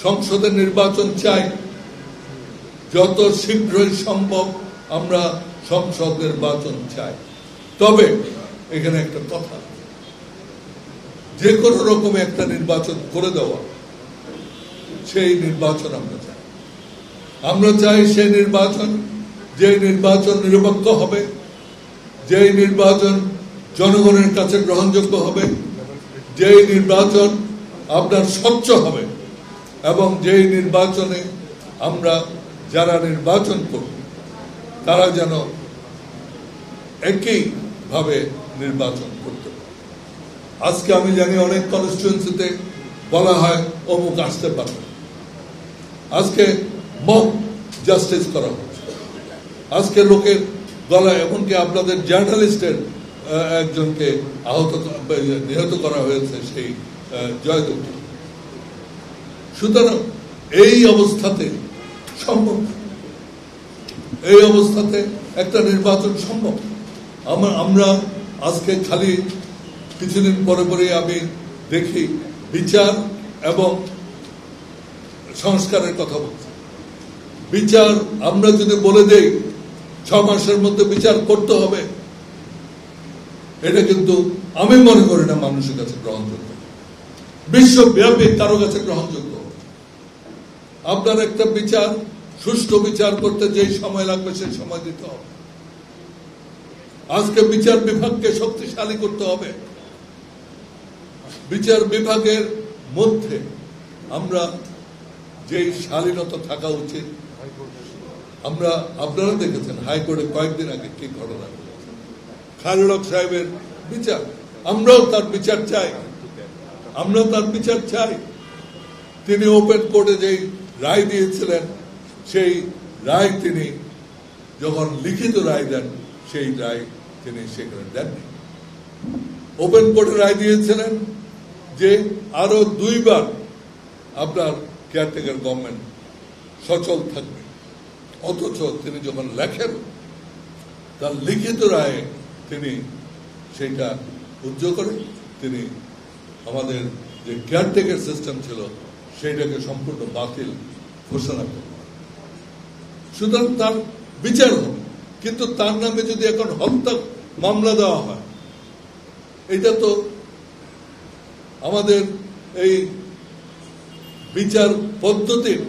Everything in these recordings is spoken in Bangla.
সংসদের নির্বাচন চাই, যত শীঘ্রই সম্ভব আমরা সংসদ নির্বাচন চাই। তবে এখানে একটা কথা, যে কোনো রকমে একটা নির্বাচন করে দেওয়া, সেই নির্বাচন আমরা চাই। আমরা চাই সেই নির্বাচন, যে নির্বাচন নিরপেক্ষ হবে, যে নির্বাচন জনগণের কাছে গ্রহণযোগ্য হবে, যে নির্বাচন আপনার স্বচ্ছ হবে, এবং যেই নির্বাচনে আমরা যারা নির্বাচন করব তারা যেন একইভাবে নির্বাচন করতে পারে। আজকে আমি জানি অনেক কনস্টিটুয়েন্সিতে বলা হয় অমুক আসতে পারবে, আজকে মক জাস্টিস করা হচ্ছে, আজকে লোকের গলায়, এমনকি আপনাদের জার্নালিস্টের একজনকে নিহত করা হয়েছে সেই জয়দুল। সুতরাং এই অবস্থাতে সম্ভব, এই অবস্থাতে একটা নির্বাচন সম্ভব। আমরা আজকে খালি কিছুদিন পরে পরে আমি দেখি বিচার এবং সংস্কারের কথা বলছি। বিচার আমরা যদি বলে দেই 6 মাসের মধ্যে বিচার করতে হবে, এটা কিন্তু আমি মনে করি না মানুষের কাছে গ্রহণযোগ্য, বিশ্বব্যাপী কারো কাছে গ্রহণযোগ্য। আপনার একটা বিচার, সুষ্ঠু বিচার করতে যেই সময় লাগবে সেই সময় দিতে হবে। আজকে বিচার বিভাগকে শক্তিশালী করতে হবে। বিচার বিভাগের মধ্যে আমরা যেই শালীনতা থাকা উচিত, আপনারা দেখেছেন হাইকোর্টে কয়েকদিন আগে কি ঘটনা ঘটেছে, খায়রুল হক সাহেবের বিচার, আমরাও তার বিচার চাই, আমরাও তার বিচার চাই। তিনি ওপেন কোর্টে যেই রায় দিয়েছিলেন, সেই রায় তিনি যখন লিখিত রায় দেন, সেই রায় তিনি সেখানে দেননি। ওপেন কোর্টে রায় দিয়েছিলেন যে আরো 2 বার আপনার কেয়ারটেকার গভর্নমেন্ট সচল থাকবে, অথচ তিনি যখন লেখেন তার লিখিত রায়ে তিনি সেটা উজ্জ করে তিনি আমাদের যে কেয়ারটেকার সিস্টেম ছিল সেইটাকে সম্পূর্ণ বাতিল ঘোষণা করেন। সুতরাং তার বিচার হবে, কিন্তু তার নামে যদি এখন হত্যা মামলা দেওয়া হয়, এটা তো আমাদের এই বিচার পদ্ধতির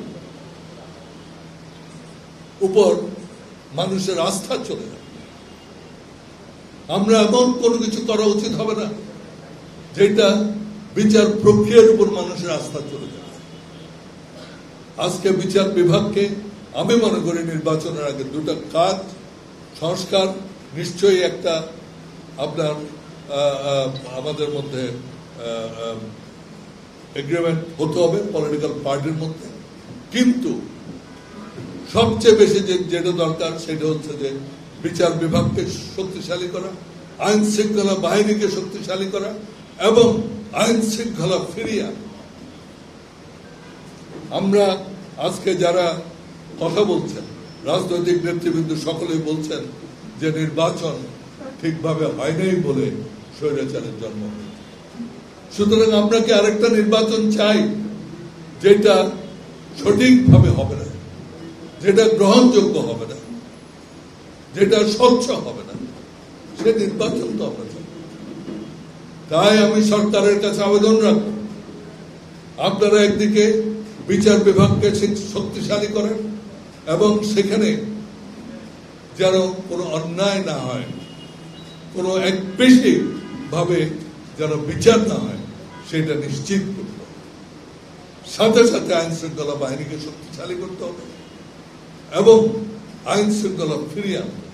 উপর মানুষের আস্থা চলে যাবে। আমরা এমন কোনো কিছু করা উচিত হবে না যেটা বিচার প্রক্রিয়ার উপর মানুষের আস্থা চলে যাবে। আজকে বিচার বিভাগকে আমি মনে করি নির্বাচনের আগে 2টা কাজ, সংস্কার নিশ্চয়ই একটা আপনার আমাদের মধ্যে এগ্রিমেন্ট হতে হবে পলিটিক্যাল পার্টির মধ্যে, কিন্তু সবচেয়ে বেশি যেটা দরকার সেটা হচ্ছে যে বিচার বিভাগকে শক্তিশালী করা, আইন শৃঙ্খলা বাহিনীকে শক্তিশালী করা এবং আইন শৃঙ্খলা ফিরিয়ে আনা। আমরা আজকে যারা কথা বলছেন, রাজনৈতিক নেতৃবৃন্দ সকলেই বলছেন যে নির্বাচন ঠিকভাবে হয় নাই বলে স্বৈরাচারের জন্ম হয়েছে। সুতরাং আমরা কি আরেকটা নির্বাচন চাই যেটা সঠিকভাবে হবে না, যেটা গ্রহণযোগ্য হবে না, যেটা স্বচ্ছ হবে না, সে নির্বাচন তো আমরা চাই। তাই আমি সরকারের কাছে আবেদন রাখব, আপনারা একদিকে বিচার বিভাগকে শক্তিশালী করেন এবং সেখানে যেন কোনো অন্যায় না হয়, কোনো একপেশী ভাবে যেন বিচার না হয় সেটা নিশ্চিত করতে হবে। সাথে সাথে আইন শৃঙ্খলা বাহিনীকে শক্তিশালী করতে হবে এবং আইন শৃঙ্খলা ফিরিয়ে আনতে হবে।